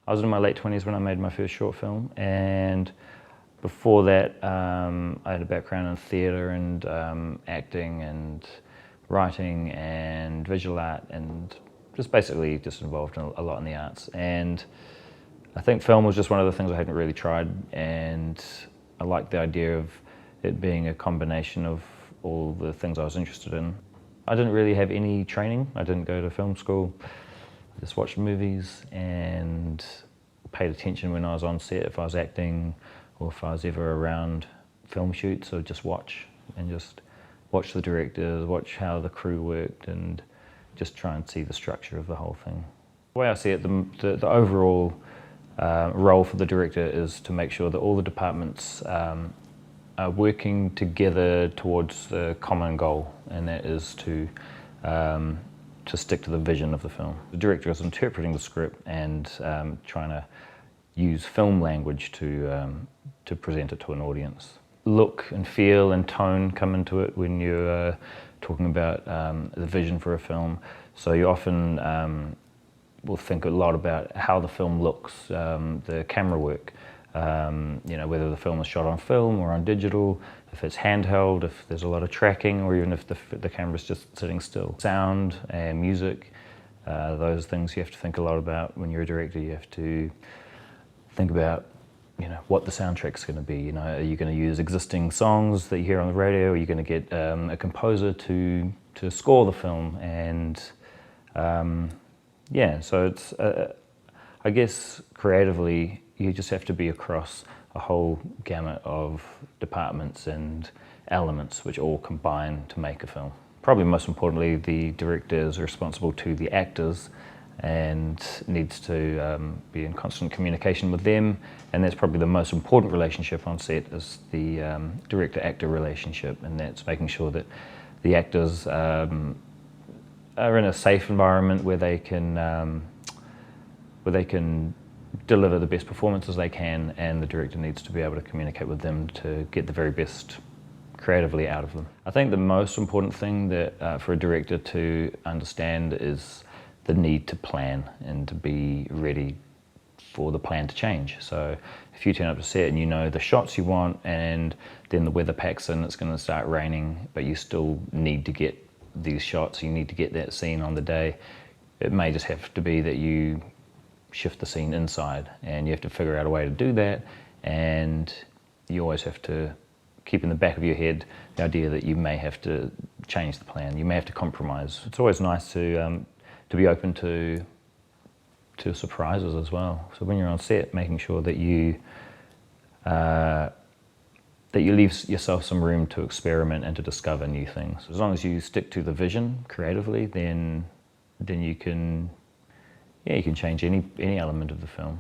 I was in my late 20s when I made my first short film, and before that I had a background in theatre and acting and writing and visual art, and just basically just involved in a lot in the arts. And I think film was just one of the things I hadn't really tried, and I liked the idea of it being a combination of all the things I was interested in. I didn't really have any training. I didn't go to film school. I just watched movies and paid attention when I was on set, if I was acting or if I was ever around film shoots, or just watch the directors, watch how the crew worked, and just try and see the structure of the whole thing. The way I see it, the overall role for the director is to make sure that all the departments are working together towards the common goal, and that is to stick to the vision of the film. The director is interpreting the script and trying to use film language to present it to an audience. Look and feel and tone come into it when you're talking about the vision for a film. So you often will think a lot about how the film looks, the camera work, you know, whether the film is shot on film or on digital, if it's handheld, if there's a lot of tracking, or even if the camera's just sitting still. Sound and music, those things you have to think a lot about when you're a director. You have to think about, you know, what the soundtrack's going to be. You know, are you going to use existing songs that you hear on the radio? Are you going to get a composer to score the film? And yeah, so it's I guess creatively you just have to be across a whole gamut of departments and elements which all combine to make a film. Probably most importantly, the director is responsible to the actors and needs to be in constant communication with them, and that's probably the most important relationship on set, is the director-actor relationship, and that's making sure that the actors are in a safe environment where they can deliver the best performances they can, and the director needs to be able to communicate with them to get the very best creatively out of them. I think the most important thing that for a director to understand is the need to plan and to be ready for the plan to change. So if you turn up to set and you know the shots you want, and then the weather packs in, it's going to start raining, but you still need to get these shots, you need to get that scene on the day, it may just have to be that you shift the scene inside, and you have to figure out a way to do that, and you always have to keep in the back of your head the idea that you may have to change the plan, you may have to compromise. It's always nice to be open to surprises as well. So when you're on set, making sure that you leave yourself some room to experiment and to discover new things. As long as you stick to the vision creatively, then you can change any element of the film.